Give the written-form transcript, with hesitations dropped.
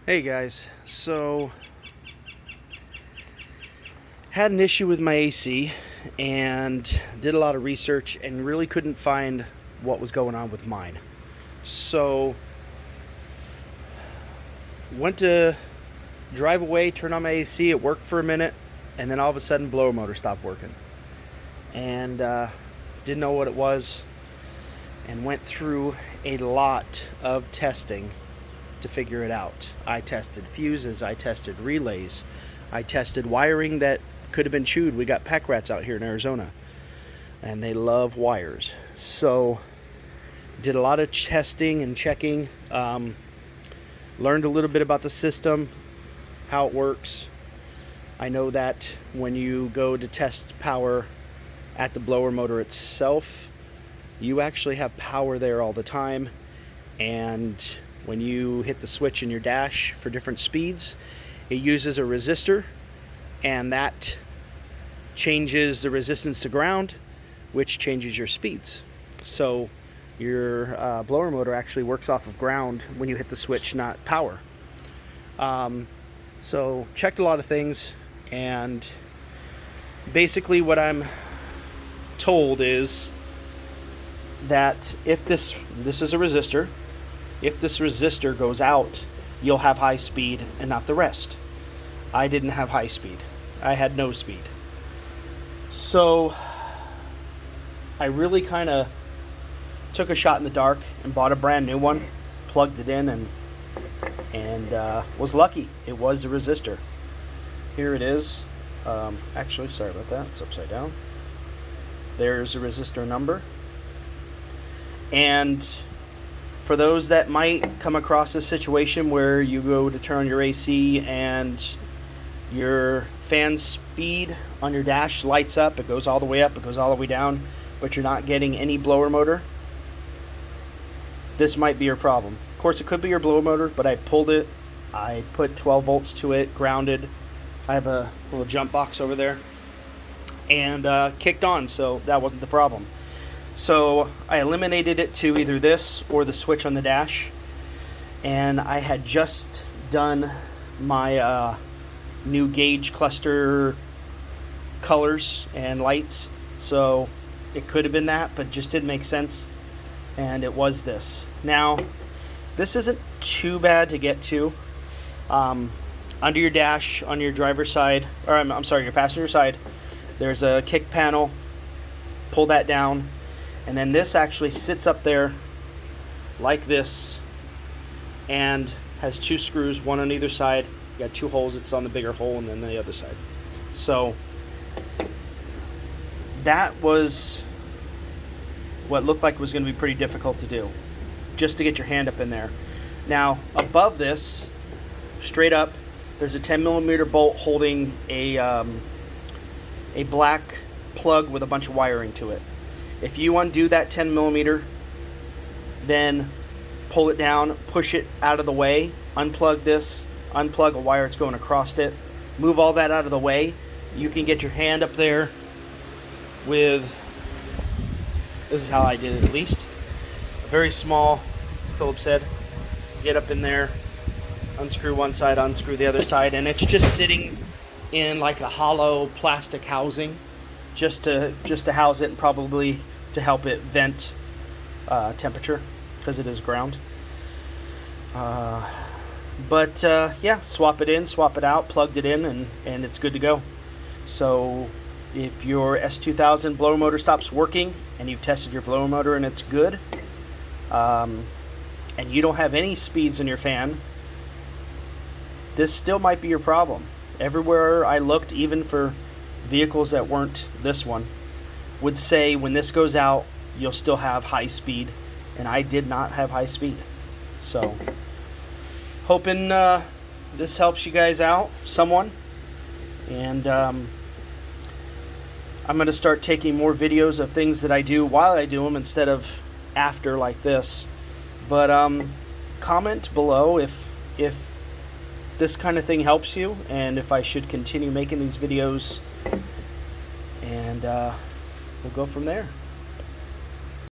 Hey guys, so had an issue with my AC and did a lot of research and really couldn't find what was going on with mine. So went to drive away, turn on my AC, it worked for a minute, and then all of a sudden blower motor stopped working. And didn't know what it was and went through a lot of testing to figure it out. I tested fuses, I tested relays, I tested wiring that could have been chewed. We got pack rats out here in Arizona and they love wires. So did a lot of testing and checking, learned a little bit about the system, how it works. I know that when you go to test power at the blower motor itself, you actually have power there all the time, and when you hit the switch in your dash for different speeds, it uses a resistor, and that changes the resistance to ground, which changes your speeds. So your blower motor actually works off of ground when you hit the switch, not power. So checked a lot of things, and basically what I'm told is that if this is a resistor, if this resistor goes out, you'll have high speed and not the rest. I didn't have high speed. I had no speed. So I really kind of took a shot in the dark and bought a brand new one, plugged it in, and was lucky. It was a resistor. Here it is. Actually, sorry about that. It's upside down. There's a resistor number. And for those that might come across a situation where you go to turn on your AC and your fan speed on your dash lights up, it goes all the way up, it goes all the way down, but you're not getting any blower motor, this might be your problem. Of course, it could be your blower motor, but I pulled it, I put 12 volts to it, grounded. I have a little jump box over there, and kicked on, so that wasn't the problem. So I eliminated it to either this or the switch on the dash, and I had just done my new gauge cluster colors and lights, so it could have been that, but just didn't make sense, and it was this. Now this isn't too bad to get to. Under your dash on your driver's side, or I'm sorry, your passenger side, there's a kick panel. Pull that down, and then this actually sits up there like this and has two screws, one on either side. You got two holes. It's on the bigger hole and then the other side. So that was what looked like was going to be pretty difficult to do, just to get your hand up in there. Now above this, straight up, there's a 10mm bolt holding a black plug with a bunch of wiring to it. If you undo that 10mm, then pull it down, push it out of the way, unplug this, unplug a wire that's going across it, move all that out of the way, you can get your hand up there with, this is how I did it at least, a very small Phillips head. Get up in there, unscrew one side, unscrew the other side, and it's just sitting in like a hollow plastic housing, just to house it, and probably to help it vent temperature, because it is ground. But yeah, swap it in, swap it out, plugged it in, and it's good to go. So if your S2000 blower motor stops working and you've tested your blower motor and it's good, and you don't have any speeds in your fan, this still might be your problem. Everywhere I looked, even for vehicles that weren't this one, would say when this goes out, you'll still have high speed, and I did not have high speed. So hoping this helps you guys out, someone, and I'm going to start taking more videos of things that I do while I do them instead of after, like this. But comment below if this kind of thing helps you, and if I should continue making these videos, and we'll go from there.